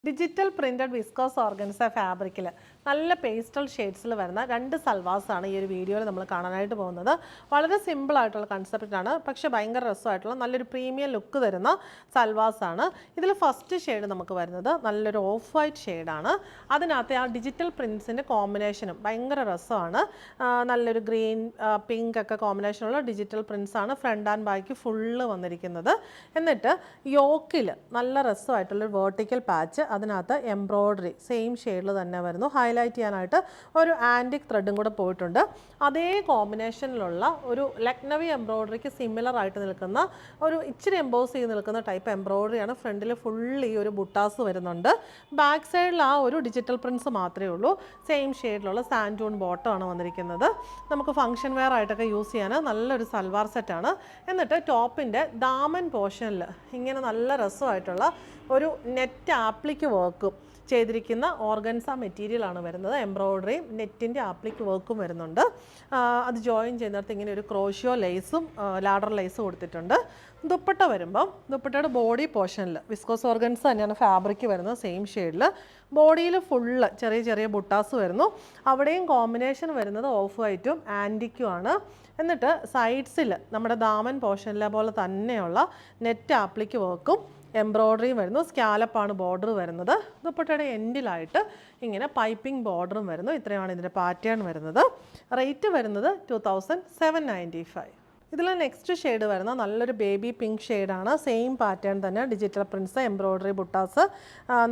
Digital printed viscous organza ഫാബ്രിക്കിൽ നല്ല pastel ഷെയ്ഡ്സിൽ വരുന്ന രണ്ട് സൽവാസാണ് ഈ ഒരു വീഡിയോയിൽ നമ്മൾ കാണാനായിട്ട് പോകുന്നത്. വളരെ സിമ്പിൾ ആയിട്ടുള്ള കൺസെപ്റ്റാണ്, പക്ഷേ ഭയങ്കര രസമായിട്ടുള്ള നല്ലൊരു പ്രീമിയം ലുക്ക് തരുന്ന സൽവാസാണ്. ഇതിൽ ഫസ്റ്റ് ഷെയ്ഡ് നമുക്ക് വരുന്നത് നല്ലൊരു ഓഫ് വൈറ്റ് ഷെയ്ഡാണ്. അതിനകത്ത് ആ ഡിജിറ്റൽ പ്രിൻസിൻ്റെ കോമ്പിനേഷനും ഭയങ്കര രസമാണ്. നല്ലൊരു ഗ്രീൻ പിങ്ക് ഒക്കെ കോമ്പിനേഷനുള്ള ഡിജിറ്റൽ പ്രിൻസാണ് ഫ്രണ്ട് ആൻഡ് ബാക്ക് ഫുള്ള് വന്നിരിക്കുന്നത്. എന്നിട്ട് യോക്കിൽ നല്ല രസമായിട്ടുള്ളൊരു വേർട്ടിക്കൽ പാച്ച്, അതിനകത്ത് എംബ്രോയ്ഡറി സെയിം ഷെയ്ഡിൽ തന്നെ വരുന്നു. ഹൈലൈറ്റ് ചെയ്യാനായിട്ട് ഒരു ആൻറ്റിക് ത്രെഡും കൂടെ പോയിട്ടുണ്ട്. അതേ കോമ്പിനേഷനിലുള്ള ഒരു ലക്നവി എംബ്രോയ്ഡറിക്ക് സിമിലർ ആയിട്ട് നിൽക്കുന്ന ഒരു ഇച്ചിരി എംബോസ് ചെയ്ത് നിൽക്കുന്ന ടൈപ്പ് എംബ്രോയ്ഡറിയാണ്. ഫ്രണ്ടിൽ ഫുൾ ഈ ഒരു ബുട്ടാസ് വരുന്നുണ്ട്. ബാക്ക് സൈഡിൽ ആ ഒരു ഡിജിറ്റൽ പ്രിൻസ് മാത്രമേ ഉള്ളൂ. സെയിം ഷെയ്ഡിലുള്ള സാൻഡൂൺ ബോട്ടമാണ് വന്നിരിക്കുന്നത്. നമുക്ക് ഫംഗ്ഷൻ വെയർ ആയിട്ടൊക്കെ യൂസ് ചെയ്യാൻ നല്ലൊരു സൽവാർ സെറ്റാണ്. എന്നിട്ട് ടോപ്പിൻ്റെ ദാമൻ പോർഷനിൽ ഇങ്ങനെ നല്ല രസമായിട്ടുള്ള ഒരു നെറ്റ് ആപ്ലിക്ക് വർക്കും ചെയ്തിരിക്കുന്ന ഓർഗൻസ മെറ്റീരിയലാണ് വരുന്നത്. എംബ്രോയ്ഡറിയും നെറ്റിൻ്റെ ആപ്ലിക്ക് വർക്കും വരുന്നുണ്ട്. അത് ജോയിൻ ചെയ്യുന്നിടത്ത് ഇങ്ങനെ ഒരു ക്രോഷ്യോ ലേസും ലാഡർ ലേസും കൊടുത്തിട്ടുണ്ട്. ദുപ്പട്ട വരുമ്പം ദുപ്പട്ടയുടെ ബോഡി പോർഷനിൽ വിസ്കോസ് ഓർഗൻസ തന്നെയാണ് ഫാബ്രിക് വരുന്നത്. സെയിം ഷെയ്ഡിൽ ബോഡിയിൽ ഫുള്ള് ചെറിയ ചെറിയ ബുട്ടാസ് വരുന്നു. അവിടെയും കോമ്പിനേഷൻ വരുന്നത് ഓഫ് വൈറ്റും ആൻറ്റിക്കും ആണ്. എന്നിട്ട് സൈഡ്സിൽ നമ്മുടെ ദാമൻ പോർഷനിലെ പോലെ തന്നെയുള്ള നെറ്റ് ആപ്ലിക്ക് വർക്കും എംബ്രോയ്ഡറിയും വരുന്നു. സ്കാലപ്പാണ് ബോർഡർ വരുന്നത്. ദുപ്പട്ടയുടെ എൻഡിലായിട്ട് ഇങ്ങനെ പൈപ്പിംഗ് ബോർഡറും വരുന്നു. ഇത്രയാണ് ഇതിൻ്റെ പാറ്റേൺ വരുന്നത്. റേറ്റ് വരുന്നത് 2795. ഇതിൽ നെക്സ്റ്റ് ഷെയ്ഡ് വരുന്ന നല്ലൊരു ബേബി പിങ്ക് ഷെയ്ഡാണ്. സെയിം പാറ്റേൺ തന്നെ ഡിജിറ്റൽ പ്രിൻസ്, എംബ്രോയ്ഡറി ബുട്ടാസ്,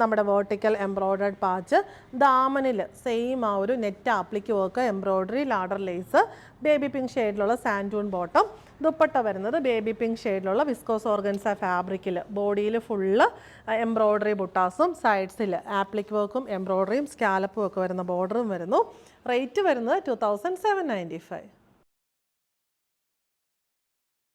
നമ്മുടെ വേർട്ടിക്കൽ എംബ്രോയ്ഡർഡ് പാച്ച്, ദാമനിൽ സെയിം ആ ഒരു net applique work, embroidery, ladder lace, baby pink ഷെയ്ഡിലുള്ള സാൻഡൂൺ ബോട്ടം. ദുപ്പട്ട വരുന്നത് ബേബി പിങ്ക് ഷെയ്ഡിലുള്ള വിസ്കോസ് ഓർഗൻസ ഫാബ്രിക്കിൽ ബോഡിയിൽ ഫുള്ള് എംബ്രോയ്ഡറി ബുട്ടാസും സൈഡ്സിൽ ആപ്ലിക് വർക്കും എംബ്രോയ്ഡറിയും സ്കാലപ്പും ഒക്കെ വരുന്ന ബോർഡറും വരുന്നു. റേറ്റ് വരുന്നത് 2795.